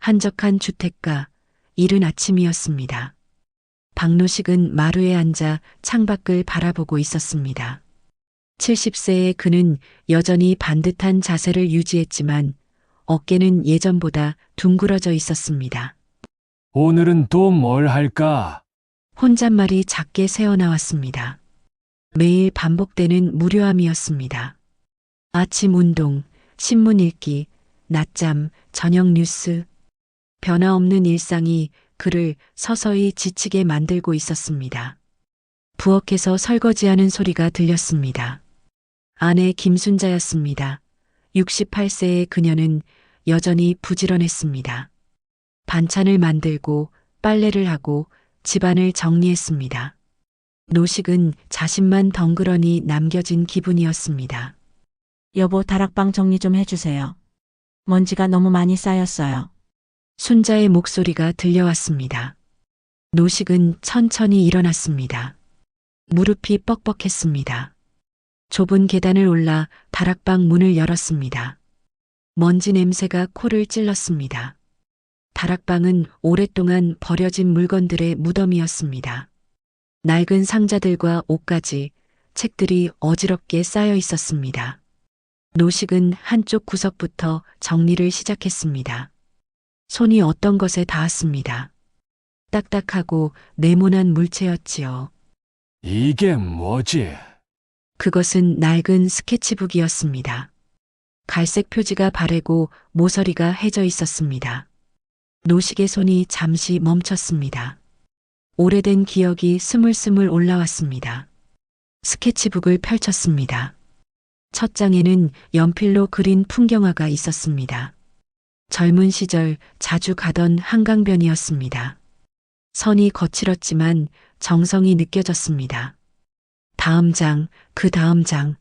한적한 주택가, 이른 아침이었습니다. 박노식은 마루에 앉아 창밖을 바라보고 있었습니다. 70세의 그는 여전히 반듯한 자세를 유지했지만 어깨는 예전보다 둥그러져 있었습니다. 오늘은 또 뭘 할까? 혼잣말이 작게 새어나왔습니다. 매일 반복되는 무료함이었습니다. 아침 운동, 신문 읽기, 낮잠, 저녁 뉴스. 변화없는 일상이 그를 서서히 지치게 만들고 있었습니다. 부엌에서 설거지하는 소리가 들렸습니다. 아내 김순자였습니다. 68세의 그녀는 여전히 부지런했습니다. 반찬을 만들고 빨래를 하고 집안을 정리했습니다. 노식은 자신만 덩그러니 남겨진 기분이었습니다. 여보, 다락방 정리 좀 해주세요. 먼지가 너무 많이 쌓였어요. 순자의 목소리가 들려왔습니다. 노식은 천천히 일어났습니다. 무릎이 뻑뻑했습니다. 좁은 계단을 올라 다락방 문을 열었습니다. 먼지 냄새가 코를 찔렀습니다. 다락방은 오랫동안 버려진 물건들의 무덤이었습니다. 낡은 상자들과 옷가지, 책들이 어지럽게 쌓여 있었습니다. 노식은 한쪽 구석부터 정리를 시작했습니다. 손이 어떤 것에 닿았습니다. 딱딱하고 네모난 물체였지요. 이게 뭐지? 그것은 낡은 스케치북이었습니다. 갈색 표지가 바래고 모서리가 해져 있었습니다. 노식의 손이 잠시 멈췄습니다. 오래된 기억이 스물스물 올라왔습니다. 스케치북을 펼쳤습니다. 첫 장에는 연필로 그린 풍경화가 있었습니다. 젊은 시절 자주 가던 한강변이었습니다. 선이 거칠었지만 정성이 느껴졌습니다. 다음 장, 그 다음 장.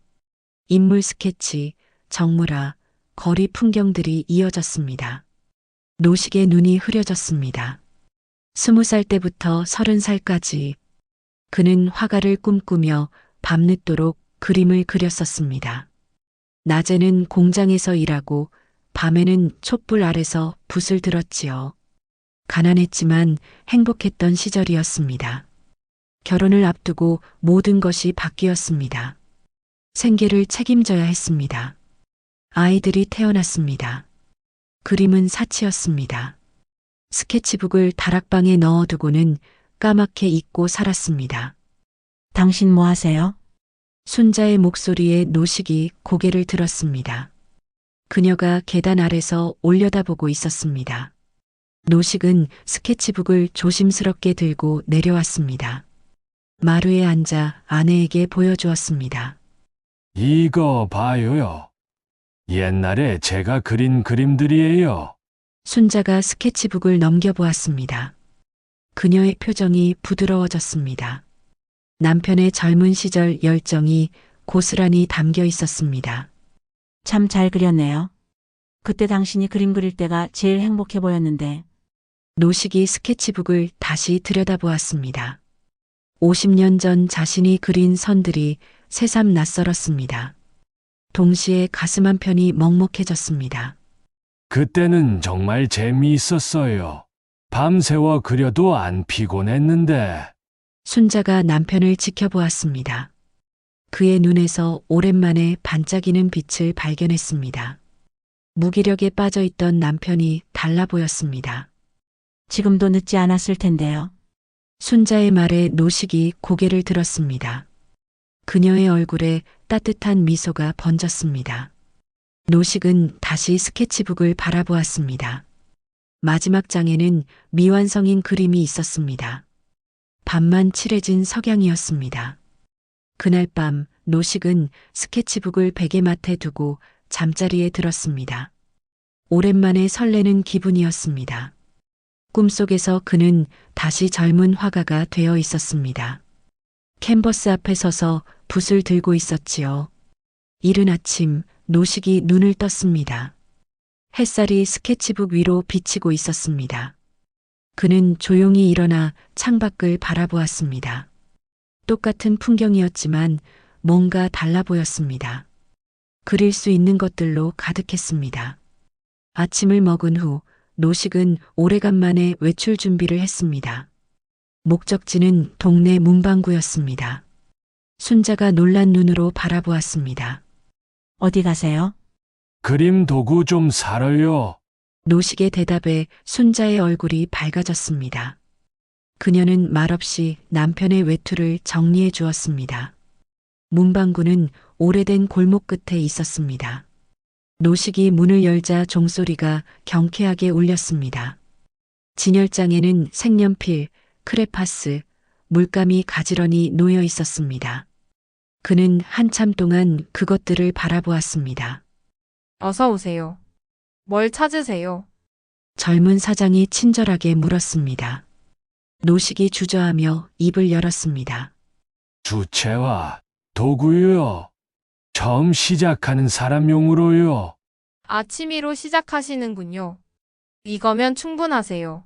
인물 스케치, 정물화, 거리 풍경들이 이어졌습니다. 노식의 눈이 흐려졌습니다. 20살 때부터 30살까지 그는 화가를 꿈꾸며 밤늦도록 그림을 그렸었습니다. 낮에는 공장에서 일하고 밤에는 촛불 아래서 붓을 들었지요. 가난했지만 행복했던 시절이었습니다. 결혼을 앞두고 모든 것이 바뀌었습니다. 생계를 책임져야 했습니다. 아이들이 태어났습니다. 그림은 사치였습니다. 스케치북을 다락방에 넣어두고는 까맣게 잊고 살았습니다. 당신 뭐 하세요? 순자의 목소리에 노식이 고개를 들었습니다. 그녀가 계단 아래서 올려다보고 있었습니다. 노식은 스케치북을 조심스럽게 들고 내려왔습니다. 마루에 앉아 아내에게 보여주었습니다. 이거 봐요요. 옛날에 제가 그린 그림들이에요. 순자가 스케치북을 넘겨보았습니다. 그녀의 표정이 부드러워졌습니다. 남편의 젊은 시절 열정이 고스란히 담겨 있었습니다. 참 잘 그렸네요. 그때 당신이 그림 그릴 때가 제일 행복해 보였는데. 노식이 스케치북을 다시 들여다보았습니다. 50년 전 자신이 그린 선들이 새삼 낯설었습니다. 동시에 가슴 한편이 먹먹해졌습니다. 그때는 정말 재미있었어요. 밤새워 그려도 안 피곤했는데. 순자가 남편을 지켜보았습니다. 그의 눈에서 오랜만에 반짝이는 빛을 발견했습니다. 무기력에 빠져있던 남편이 달라 보였습니다. 지금도 늦지 않았을 텐데요. 순자의 말에 노식이 고개를 들었습니다. 그녀의 얼굴에 따뜻한 미소가 번졌습니다. 노식은 다시 스케치북을 바라보았습니다. 마지막 장에는 미완성인 그림이 있었습니다. 밤만 칠해진 석양이었습니다. 그날 밤 노식은 스케치북을 베개맡에 두고 잠자리에 들었습니다. 오랜만에 설레는 기분이었습니다. 꿈속에서 그는 다시 젊은 화가가 되어 있었습니다. 캔버스 앞에 서서 붓을 들고 있었지요. 이른 아침 노식이 눈을 떴습니다. 햇살이 스케치북 위로 비치고 있었습니다. 그는 조용히 일어나 창밖을 바라보았습니다. 똑같은 풍경이었지만 뭔가 달라 보였습니다. 그릴 수 있는 것들로 가득했습니다. 아침을 먹은 후 노식은 오래간만에 외출 준비를 했습니다. 목적지는 동네 문방구였습니다. 순자가 놀란 눈으로 바라보았습니다. 어디 가세요? 그림 도구 좀 사러요. 노식의 대답에 순자의 얼굴이 밝아졌습니다. 그녀는 말없이 남편의 외투를 정리해 주었습니다. 문방구는 오래된 골목 끝에 있었습니다. 노식이 문을 열자 종소리가 경쾌하게 울렸습니다. 진열장에는 색연필, 크레파스, 물감이 가지런히 놓여 있었습니다. 그는 한참 동안 그것들을 바라보았습니다. 어서 오세요. 뭘 찾으세요? 젊은 사장이 친절하게 물었습니다. 노식이 주저하며 입을 열었습니다. 주체와 도구요. 처음 시작하는 사람용으로요. 아침이로 시작하시는군요. 이거면 충분하세요.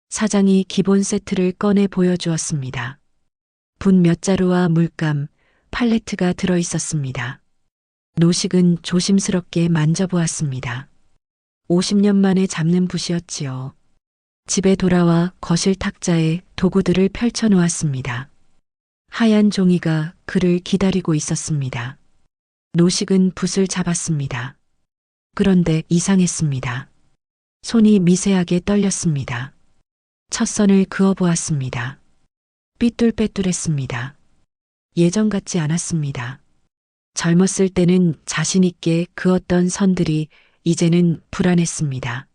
사장이 기본 세트를 꺼내 보여주었습니다. 분 몇 자루와 물감, 팔레트가 들어 있었습니다. 노식은 조심스럽게 만져보았습니다. 50년 만에 잡는 붓이었지요. 집에 돌아와 거실 탁자에 도구들을 펼쳐 놓았습니다. 하얀 종이가 그를 기다리고 있었습니다. 노식은 붓을 잡았습니다. 그런데 이상했습니다. 손이 미세하게 떨렸습니다. 첫 선을 그어보았습니다. 삐뚤빼뚤했습니다. 예전 같지 않았습니다. 젊었을 때는 자신있게 그었던 선들이 이제는 불안했습니다.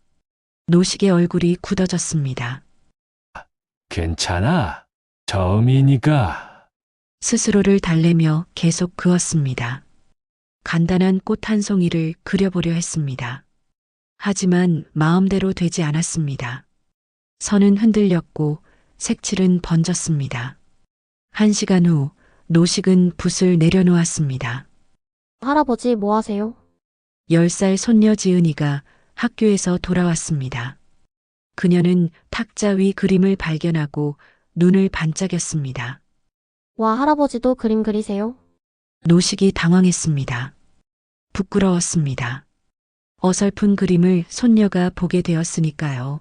노식의 얼굴이 굳어졌습니다. 괜찮아. 처음이니까. 스스로를 달래며 계속 그었습니다. 간단한 꽃 한 송이를 그려보려 했습니다. 하지만 마음대로 되지 않았습니다. 선은 흔들렸고 색칠은 번졌습니다. 1시간 후 노식은 붓을 내려놓았습니다. 할아버지 뭐 하세요? 10살 손녀 지은이가 학교에서 돌아왔습니다. 그녀는 탁자 위 그림을 발견하고 눈을 반짝였습니다. 와, 할아버지도 그림 그리세요? 노식이 당황했습니다. 부끄러웠습니다. 어설픈 그림을 손녀가 보게 되었으니까요.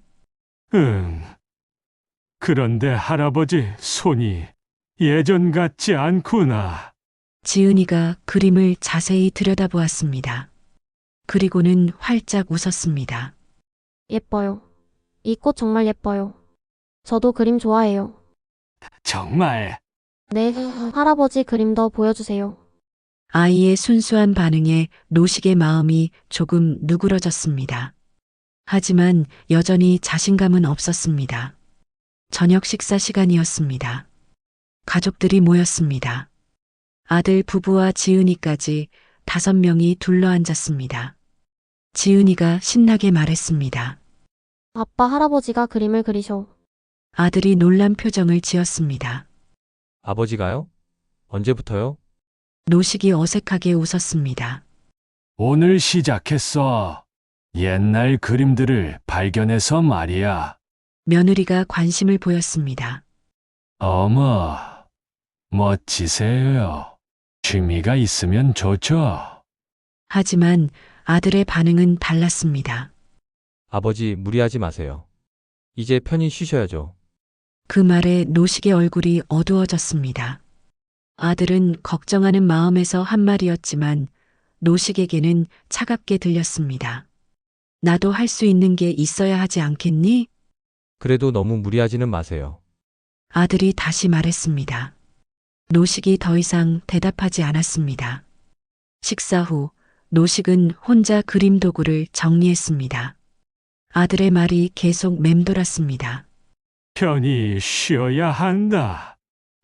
그런데 할아버지 손이 예전 같지 않구나. 지은이가 그림을 자세히 들여다보았습니다. 그리고는 활짝 웃었습니다. 예뻐요. 이 꽃 정말 예뻐요. 저도 그림 좋아해요. 정말 네, 할아버지 그림 더 보여주세요. 아이의 순수한 반응에 노식의 마음이 조금 누그러졌습니다. 하지만 여전히 자신감은 없었습니다. 저녁 식사 시간이었습니다. 가족들이 모였습니다. 아들 부부와 지은이까지 5명이 둘러앉았습니다. 지은이가 신나게 말했습니다. 아빠, 할아버지가 그림을 그리셔. 아들이 놀란 표정을 지었습니다. 아버지가요? 언제부터요? 노식이 어색하게 웃었습니다. 오늘 시작했어. 옛날 그림들을 발견해서 말이야. 며느리가 관심을 보였습니다. 어머, 멋지세요. 취미가 있으면 좋죠. 하지만 아들의 반응은 달랐습니다. 아버지 무리하지 마세요. 이제 편히 쉬셔야죠. 그 말에 노식의 얼굴이 어두워졌습니다. 아들은 걱정하는 마음에서 한 말이었지만 노식에게는 차갑게 들렸습니다. 나도 할 수 있는 게 있어야 하지 않겠니? 그래도 너무 무리하지는 마세요. 아들이 다시 말했습니다. 노식이 더 이상 대답하지 않았습니다. 식사 후 노식은 혼자 그림 도구를 정리했습니다. 아들의 말이 계속 맴돌았습니다. 편히 쉬어야 한다.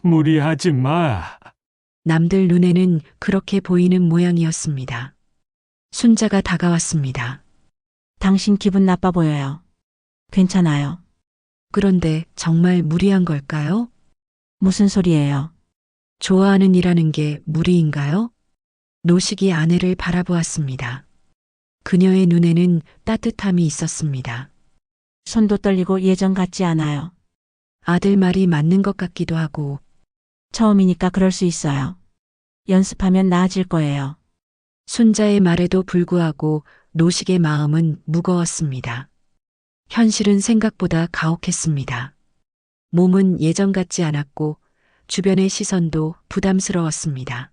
무리하지 마. 남들 눈에는 그렇게 보이는 모양이었습니다. 순자가 다가왔습니다. 당신 기분 나빠 보여요. 괜찮아요. 그런데 정말 무리한 걸까요? 무슨 소리예요? 좋아하는 일하는 게 무리인가요? 노식이 아내를 바라보았습니다. 그녀의 눈에는 따뜻함이 있었습니다. 손도 떨리고 예전 같지 않아요. 아들 말이 맞는 것 같기도 하고 처음이니까 그럴 수 있어요. 연습하면 나아질 거예요. 순자의 말에도 불구하고 노식의 마음은 무거웠습니다. 현실은 생각보다 가혹했습니다. 몸은 예전 같지 않았고 주변의 시선도 부담스러웠습니다.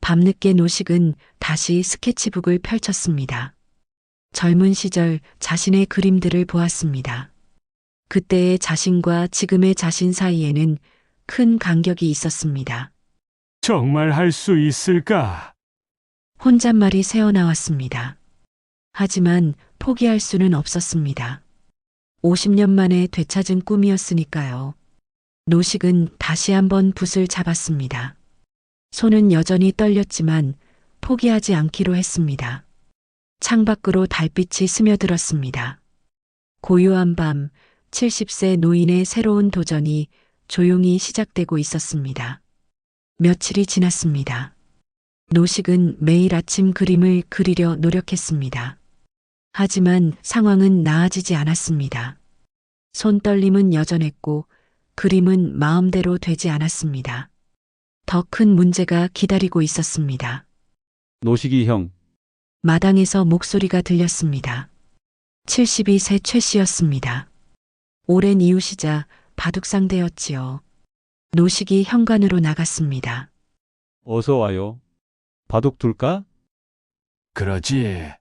밤늦게 노식은 다시 스케치북을 펼쳤습니다. 젊은 시절 자신의 그림들을 보았습니다. 그때의 자신과 지금의 자신 사이에는 큰 간격이 있었습니다. 정말 할 수 있을까? 혼잣말이 새어나왔습니다. 하지만 포기할 수는 없었습니다. 50년 만에 되찾은 꿈이었으니까요. 노식은 다시 한번 붓을 잡았습니다. 손은 여전히 떨렸지만 포기하지 않기로 했습니다. 창밖으로 달빛이 스며들었습니다. 고요한 밤, 70세 노인의 새로운 도전이 조용히 시작되고 있었습니다. 며칠이 지났습니다. 노식은 매일 아침 그림을 그리려 노력했습니다. 하지만 상황은 나아지지 않았습니다. 손떨림은 여전했고 그림은 마음대로 되지 않았습니다. 더 큰 문제가 기다리고 있었습니다. 노식이 형, 마당에서 목소리가 들렸습니다. 72세 최 씨였습니다. 오랜 이웃이자 바둑상대였지요. 노식이 현관으로 나갔습니다. 어서 와요. 바둑 둘까? 그러지.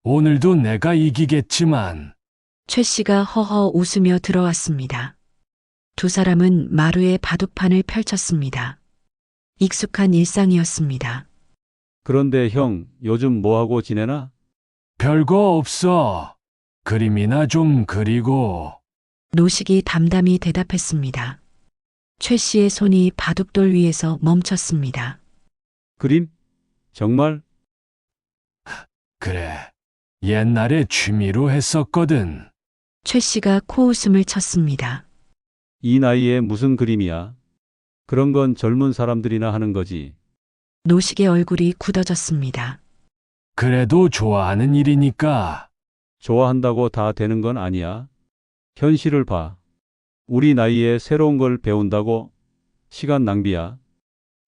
오늘도 내가 이기겠지만. 최 씨가 허허 웃으며 들어왔습니다. 두 사람은 마루에 바둑판을 펼쳤습니다. 익숙한 일상이었습니다. 그런데 형, 요즘 뭐하고 지내나? 별거 없어. 그림이나 좀 그리고. 노식이 담담히 대답했습니다. 최 씨의 손이 바둑돌 위에서 멈췄습니다. 그림? 정말? 그래. 옛날에 취미로 했었거든. 최 씨가 코웃음을 쳤습니다. 이 나이에 무슨 그림이야? 그런 건 젊은 사람들이나 하는 거지. 노식의 얼굴이 굳어졌습니다. 그래도 좋아하는 일이니까. 좋아한다고 다 되는 건 아니야. 현실을 봐. 우리 나이에 새로운 걸 배운다고 시간 낭비야.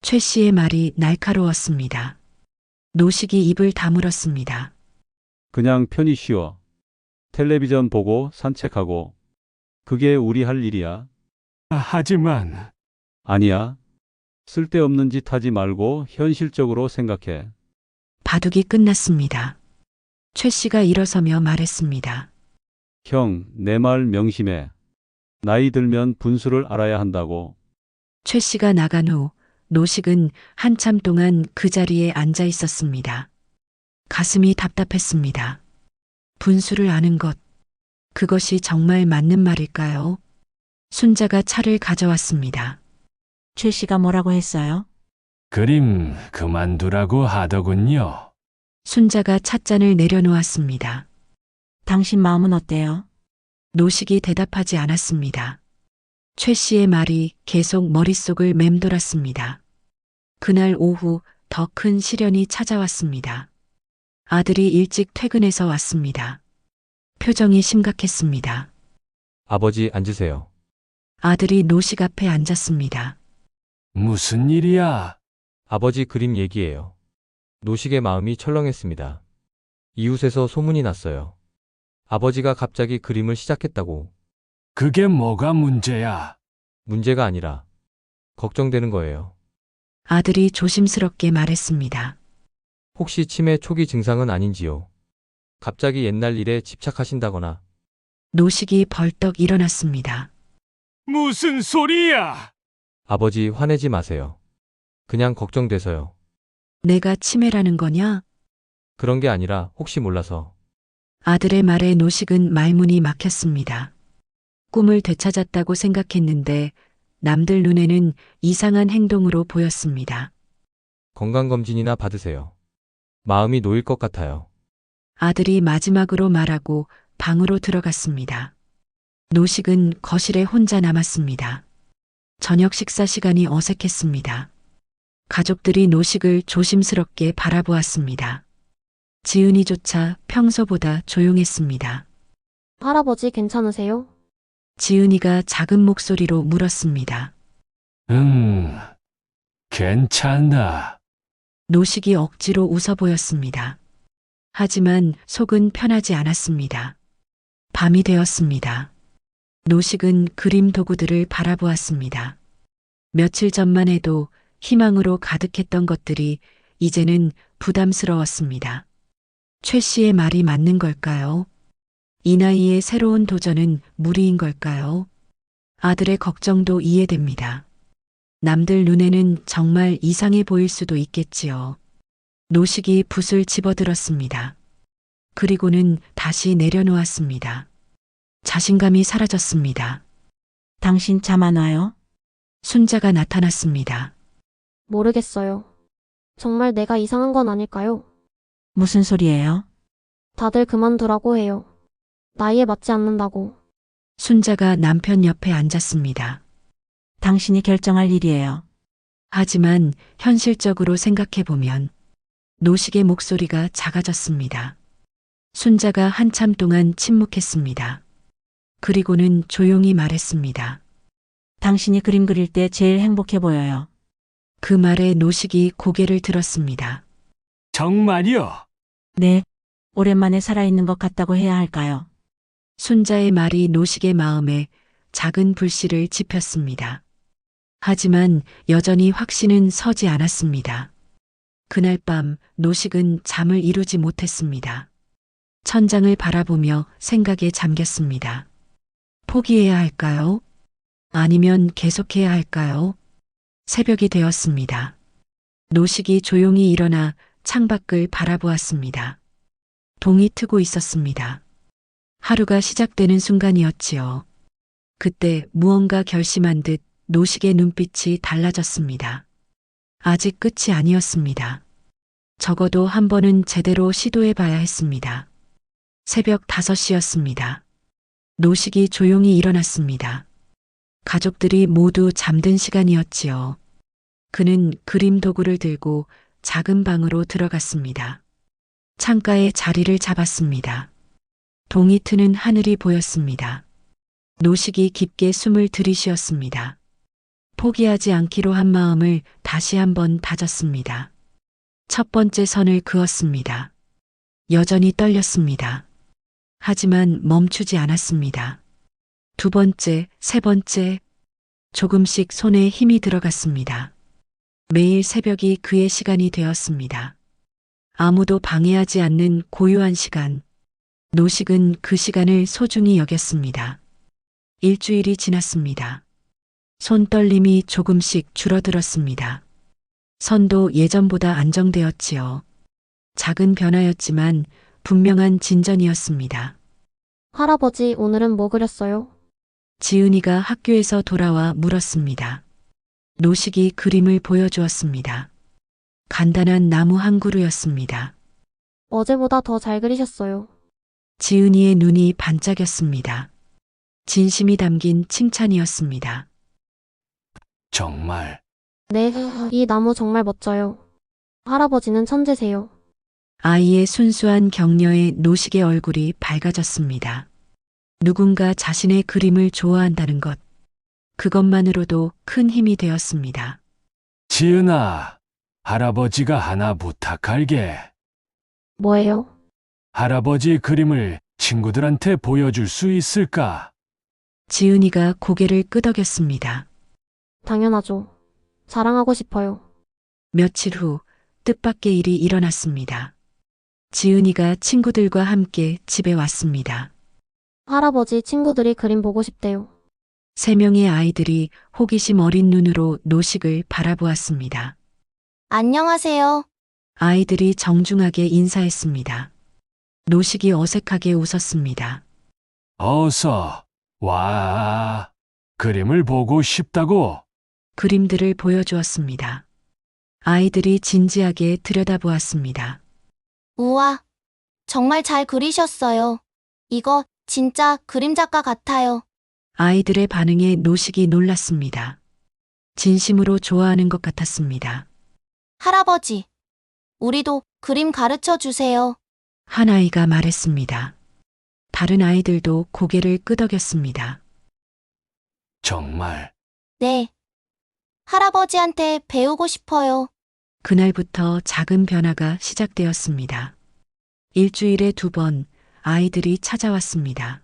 최 씨의 말이 날카로웠습니다. 노식이 입을 다물었습니다. 그냥 편히 쉬어. 텔레비전 보고 산책하고. 그게 우리 할 일이야. 하지만. 아니야. 쓸데없는 짓 하지 말고 현실적으로 생각해. 바둑이 끝났습니다. 최 씨가 일어서며 말했습니다. 형, 내 말 명심해. 나이 들면 분수를 알아야 한다고. 최 씨가 나간 후 노식은 한참 동안 그 자리에 앉아 있었습니다. 가슴이 답답했습니다. 분수를 아는 것, 그것이 정말 맞는 말일까요? 순자가 차를 가져왔습니다. 최 씨가 뭐라고 했어요? 그림 그만두라고 하더군요. 순자가 찻잔을 내려놓았습니다. 당신 마음은 어때요? 노식이 대답하지 않았습니다. 최 씨의 말이 계속 머릿속을 맴돌았습니다. 그날 오후 더 큰 시련이 찾아왔습니다. 아들이 일찍 퇴근해서 왔습니다. 표정이 심각했습니다. 아버지 앉으세요. 아들이 노식 앞에 앉았습니다. 무슨 일이야? 아버지 그림 얘기예요. 노식의 마음이 철렁했습니다. 이웃에서 소문이 났어요. 아버지가 갑자기 그림을 시작했다고. 그게 뭐가 문제야? 문제가 아니라 걱정되는 거예요. 아들이 조심스럽게 말했습니다. 혹시 치매 초기 증상은 아닌지요? 갑자기 옛날 일에 집착하신다거나. 노식이 벌떡 일어났습니다. 무슨 소리야? 아버지 화내지 마세요. 그냥 걱정돼서요. 내가 치매라는 거냐? 그런 게 아니라 혹시 몰라서. 아들의 말에 노식은 말문이 막혔습니다. 꿈을 되찾았다고 생각했는데 남들 눈에는 이상한 행동으로 보였습니다. 건강검진이나 받으세요. 마음이 놓일 것 같아요. 아들이 마지막으로 말하고 방으로 들어갔습니다. 노식은 거실에 혼자 남았습니다. 저녁 식사 시간이 어색했습니다. 가족들이 노식을 조심스럽게 바라보았습니다. 지은이조차 평소보다 조용했습니다. 할아버지 괜찮으세요? 지은이가 작은 목소리로 물었습니다. 괜찮아. 노식이 억지로 웃어 보였습니다. 하지만 속은 편하지 않았습니다. 밤이 되었습니다. 노식은 그림 도구들을 바라보았습니다. 며칠 전만 해도 희망으로 가득했던 것들이 이제는 부담스러웠습니다. 최 씨의 말이 맞는 걸까요? 이 나이에 새로운 도전은 무리인 걸까요? 아들의 걱정도 이해됩니다. 남들 눈에는 정말 이상해 보일 수도 있겠지요. 노식이 붓을 집어들었습니다. 그리고는 다시 내려놓았습니다. 자신감이 사라졌습니다. 당신 잠 안 와요? 순자가 나타났습니다. 모르겠어요. 정말 내가 이상한 건 아닐까요? 무슨 소리예요? 다들 그만두라고 해요. 나이에 맞지 않는다고. 순자가 남편 옆에 앉았습니다. 당신이 결정할 일이에요. 하지만 현실적으로 생각해보면 노식의 목소리가 작아졌습니다. 순자가 한참 동안 침묵했습니다. 그리고는 조용히 말했습니다. 당신이 그림 그릴 때 제일 행복해 보여요. 그 말에 노식이 고개를 들었습니다. 정말이요? 네. 오랜만에 살아있는 것 같다고 해야 할까요? 순자의 말이 노식의 마음에 작은 불씨를 지폈습니다. 하지만 여전히 확신은 서지 않았습니다. 그날 밤 노식은 잠을 이루지 못했습니다. 천장을 바라보며 생각에 잠겼습니다. 포기해야 할까요? 아니면 계속해야 할까요? 새벽이 되었습니다. 노식이 조용히 일어나 창밖을 바라보았습니다. 동이 트고 있었습니다. 하루가 시작되는 순간이었지요. 그때 무언가 결심한 듯 노식의 눈빛이 달라졌습니다. 아직 끝이 아니었습니다. 적어도 한 번은 제대로 시도해 봐야 했습니다. 새벽 5시였습니다. 노식이 조용히 일어났습니다. 가족들이 모두 잠든 시간이었지요. 그는 그림 도구를 들고 작은 방으로 들어갔습니다. 창가에 자리를 잡았습니다. 동이 트는 하늘이 보였습니다. 노식이 깊게 숨을 들이쉬었습니다. 포기하지 않기로 한 마음을 다시 한번 다졌습니다. 첫 번째 선을 그었습니다. 여전히 떨렸습니다. 하지만 멈추지 않았습니다. 두 번째, 세 번째, 조금씩 손에 힘이 들어갔습니다. 매일 새벽이 그의 시간이 되었습니다. 아무도 방해하지 않는 고요한 시간. 노식은 그 시간을 소중히 여겼습니다. 일주일이 지났습니다. 손떨림이 조금씩 줄어들었습니다. 선도 예전보다 안정되었지요. 작은 변화였지만 분명한 진전이었습니다. 할아버지, 오늘은 뭐 그렸어요? 지은이가 학교에서 돌아와 물었습니다. 노식이 그림을 보여주었습니다. 간단한 나무 한 그루였습니다. 어제보다 더 잘 그리셨어요. 지은이의 눈이 반짝였습니다. 진심이 담긴 칭찬이었습니다. 정말. 네, 이 나무 정말 멋져요. 할아버지는 천재세요. 아이의 순수한 격려에 노식의 얼굴이 밝아졌습니다. 누군가 자신의 그림을 좋아한다는 것. 그것만으로도 큰 힘이 되었습니다. 지은아, 할아버지가 하나 부탁할게. 뭐예요? 할아버지 그림을 친구들한테 보여줄 수 있을까? 지은이가 고개를 끄덕였습니다. 당연하죠. 자랑하고 싶어요. 며칠 후 뜻밖의 일이 일어났습니다. 지은이가 친구들과 함께 집에 왔습니다. 할아버지, 친구들이 그림 보고 싶대요. 3명의 아이들이 호기심 어린 눈으로 노식을 바라보았습니다. 안녕하세요. 아이들이 정중하게 인사했습니다. 노식이 어색하게 웃었습니다. 어서 와. 그림을 보고 싶다고. 그림들을 보여주었습니다. 아이들이 진지하게 들여다보았습니다. 우와, 정말 잘 그리셨어요. 이거 진짜 그림 작가 같아요. 아이들의 반응에 노식이 놀랐습니다. 진심으로 좋아하는 것 같았습니다. 할아버지, 우리도 그림 가르쳐 주세요. 한 아이가 말했습니다. 다른 아이들도 고개를 끄덕였습니다. 정말. 네. 할아버지한테 배우고 싶어요. 그날부터 작은 변화가 시작되었습니다. 일주일에 2번 아이들이 찾아왔습니다.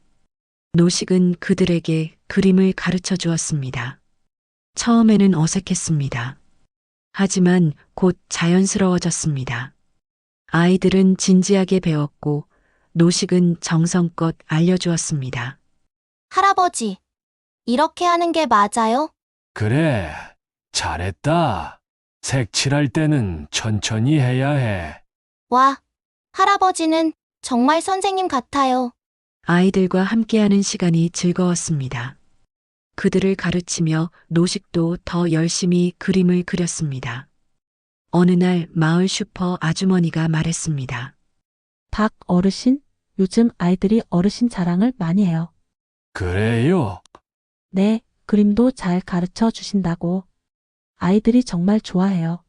노식은 그들에게 그림을 가르쳐 주었습니다. 처음에는 어색했습니다. 하지만 곧 자연스러워졌습니다. 아이들은 진지하게 배웠고 노식은 정성껏 알려주었습니다. 할아버지, 이렇게 하는 게 맞아요? 그래, 잘했다. 색칠할 때는 천천히 해야 해. 와, 할아버지는 정말 선생님 같아요. 아이들과 함께하는 시간이 즐거웠습니다. 그들을 가르치며 노식도 더 열심히 그림을 그렸습니다. 어느 날 마을 슈퍼 아주머니가 말했습니다. 박 어르신, 요즘 아이들이 어르신 자랑을 많이 해요. 그래요? 네, 그림도 잘 가르쳐 주신다고. 아이들이 정말 좋아해요.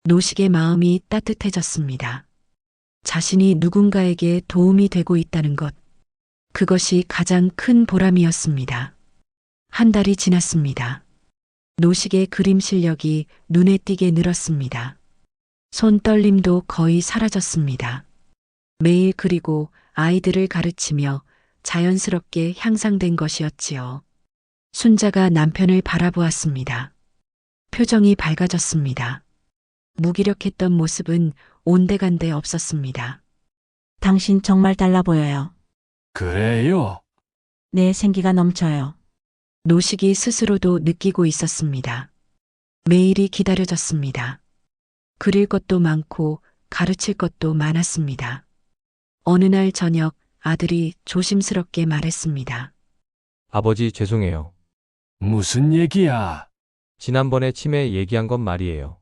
노식의 마음이 따뜻해졌습니다. 자신이 누군가에게 도움이 되고 있다는 것. 그것이 가장 큰 보람이었습니다. 한 달이 지났습니다. 노식의 그림 실력이 눈에 띄게 늘었습니다. 손떨림도 거의 사라졌습니다. 매일 그리고 아이들을 가르치며 자연스럽게 향상된 것이었지요. 순자가 남편을 바라보았습니다. 표정이 밝아졌습니다. 무기력했던 모습은 온데간데 없었습니다. 당신 정말 달라 보여요. 그래요? 내 생기가 넘쳐요. 노식이 스스로도 느끼고 있었습니다. 매일이 기다려졌습니다. 그릴 것도 많고 가르칠 것도 많았습니다. 어느 날 저녁 아들이 조심스럽게 말했습니다. 아버지 죄송해요. 무슨 얘기야? 지난번에 치매 얘기한 건 말이에요.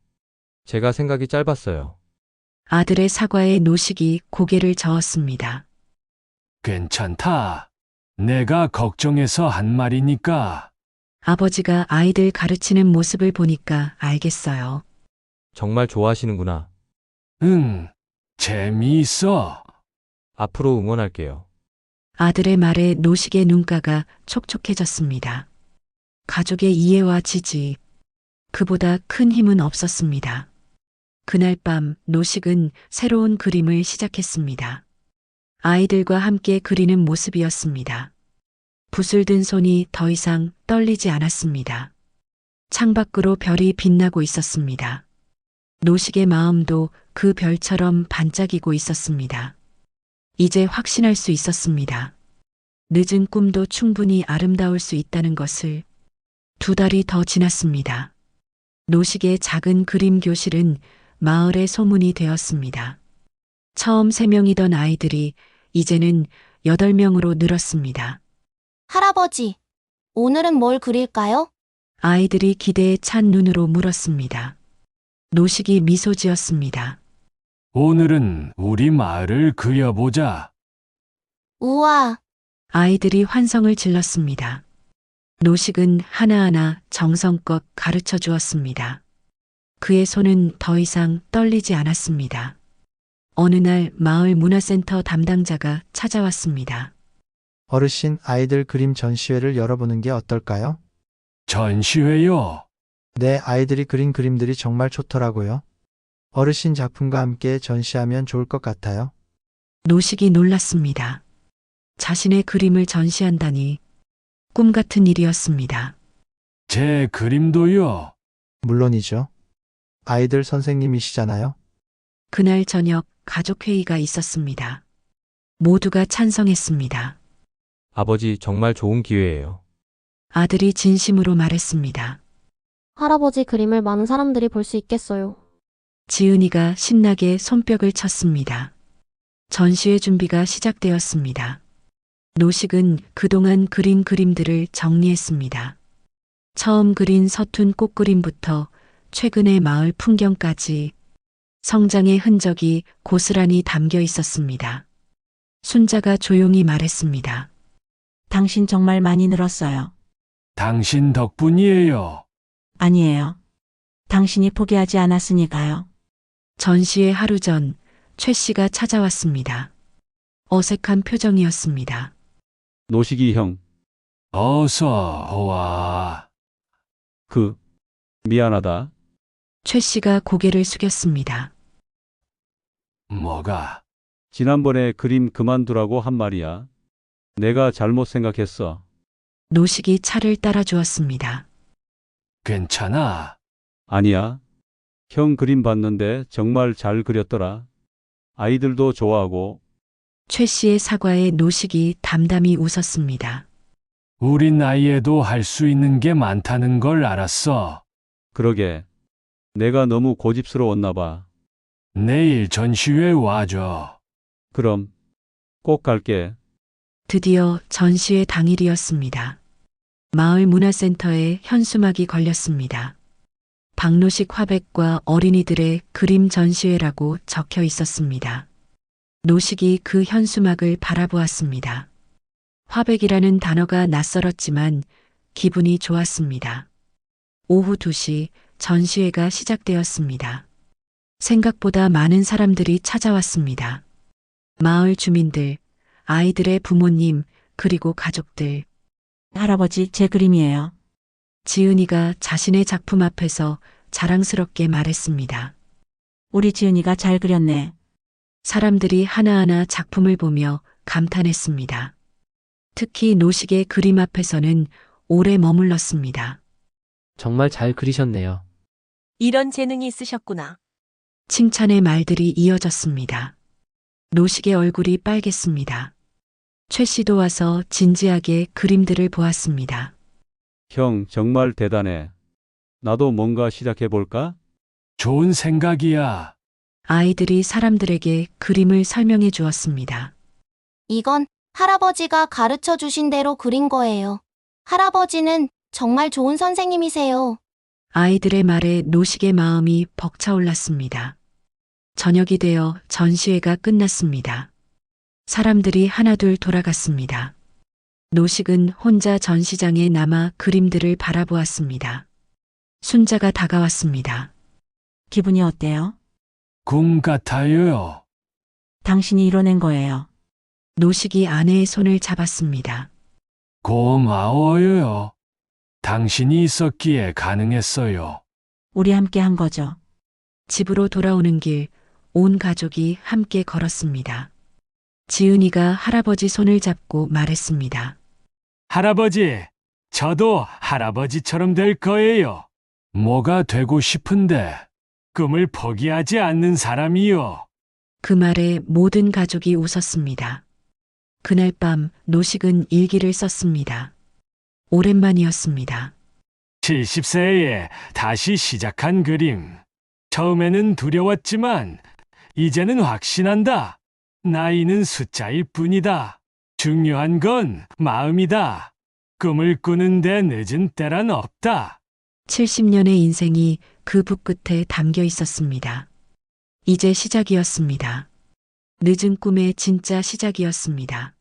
제가 생각이 짧았어요. 아들의 사과에 노식이 고개를 저었습니다. 괜찮다. 내가 걱정해서 한 말이니까. 아버지가 아이들 가르치는 모습을 보니까 알겠어요. 정말 좋아하시는구나. 응, 재미있어. 앞으로 응원할게요. 아들의 말에 노식의 눈가가 촉촉해졌습니다. 가족의 이해와 지지, 그보다 큰 힘은 없었습니다. 그날 밤 노식은 새로운 그림을 시작했습니다. 아이들과 함께 그리는 모습이었습니다. 붓을 든 손이 더 이상 떨리지 않았습니다. 창밖으로 별이 빛나고 있었습니다. 노식의 마음도 그 별처럼 반짝이고 있었습니다. 이제 확신할 수 있었습니다. 늦은 꿈도 충분히 아름다울 수 있다는 것을. 2달이 더 지났습니다. 노식의 작은 그림 교실은 마을의 소문이 되었습니다. 처음 3명이던 아이들이 이제는 8명으로 늘었습니다. 할아버지, 오늘은 뭘 그릴까요? 아이들이 기대에 찬 눈으로 물었습니다. 노식이 미소 지었습니다. 오늘은 우리 마을을 그려보자. 우와, 아이들이 환성을 질렀습니다. 노식은 하나하나 정성껏 가르쳐 주었습니다. 그의 손은 더 이상 떨리지 않았습니다. 어느 날 마을 문화센터 담당자가 찾아왔습니다. 어르신, 아이들 그림 전시회를 열어보는 게 어떨까요? 전시회요. 네, 아이들이 그린 그림들이 정말 좋더라고요. 어르신 작품과 함께 전시하면 좋을 것 같아요. 노식이 놀랐습니다. 자신의 그림을 전시한다니 꿈 같은 일이었습니다. 제 그림도요. 물론이죠. 아이들 선생님이시잖아요. 그날 저녁 가족회의가 있었습니다. 모두가 찬성했습니다. 아버지 정말 좋은 기회예요. 아들이 진심으로 말했습니다. 할아버지 그림을 많은 사람들이 볼 수 있겠어요. 지은이가 신나게 손뼉을 쳤습니다. 전시회 준비가 시작되었습니다. 노식은 그동안 그린 그림들을 정리했습니다. 처음 그린 서툰 꽃그림부터 최근의 마을 풍경까지 성장의 흔적이 고스란히 담겨 있었습니다. 순자가 조용히 말했습니다. 당신 정말 많이 늘었어요. 당신 덕분이에요. 아니에요. 당신이 포기하지 않았으니까요. 전시회 하루 전 최 씨가 찾아왔습니다. 어색한 표정이었습니다. 노식이 형, 어서 와. 미안하다. 최 씨가 고개를 숙였습니다. 뭐가? 지난번에 그림 그만두라고 한 말이야. 내가 잘못 생각했어. 노식이 차를 따라 주었습니다. 괜찮아. 아니야. 형 그림 봤는데 정말 잘 그렸더라. 아이들도 좋아하고. 최 씨의 사과에 노식이 담담히 웃었습니다. 우리 나이에도 할 수 있는 게 많다는 걸 알았어. 그러게. 내가 너무 고집스러웠나 봐. 내일 전시회 와줘. 그럼 꼭 갈게. 드디어 전시회 당일이었습니다. 마을 문화센터에 현수막이 걸렸습니다. 박노식 화백과 어린이들의 그림 전시회라고 적혀 있었습니다. 노식이 그 현수막을 바라보았습니다. 화백이라는 단어가 낯설었지만 기분이 좋았습니다. 오후 2시 전시회가 시작되었습니다. 생각보다 많은 사람들이 찾아왔습니다. 마을 주민들, 아이들의 부모님, 그리고 가족들. 할아버지, 제 그림이에요. 지은이가 자신의 작품 앞에서 자랑스럽게 말했습니다. 우리 지은이가 잘 그렸네. 사람들이 하나하나 작품을 보며 감탄했습니다. 특히 노식의 그림 앞에서는 오래 머물렀습니다. 정말 잘 그리셨네요. 이런 재능이 있으셨구나. 칭찬의 말들이 이어졌습니다. 노식의 얼굴이 빨갰습니다. 최 씨도 와서 진지하게 그림들을 보았습니다. 형 정말 대단해. 나도 뭔가 시작해 볼까? 좋은 생각이야. 아이들이 사람들에게 그림을 설명해 주었습니다. 이건 할아버지가 가르쳐 주신 대로 그린 거예요. 할아버지는 정말 좋은 선생님이세요. 아이들의 말에 노식의 마음이 벅차올랐습니다. 저녁이 되어 전시회가 끝났습니다. 사람들이 하나둘 돌아갔습니다. 노식은 혼자 전시장에 남아 그림들을 바라보았습니다. 순자가 다가왔습니다. 기분이 어때요? 꿈 같아요. 당신이 이뤄낸 거예요. 노식이 아내의 손을 잡았습니다. 고마워요. 당신이 있었기에 가능했어요. 우리 함께 한 거죠. 집으로 돌아오는 길, 온 가족이 함께 걸었습니다. 지은이가 할아버지 손을 잡고 말했습니다. 할아버지, 저도 할아버지처럼 될 거예요. 뭐가 되고 싶은데 꿈을 포기하지 않는 사람이요. 그 말에 모든 가족이 웃었습니다. 그날 밤 노식은 일기를 썼습니다. 오랜만이었습니다. 70세에 다시 시작한 그림. 처음에는 두려웠지만 이제는 확신한다. 나이는 숫자일 뿐이다. 중요한 건 마음이다. 꿈을 꾸는데 늦은 때란 없다. 70년의 인생이 그 붓끝에 담겨 있었습니다. 이제 시작이었습니다. 늦은 꿈의 진짜 시작이었습니다.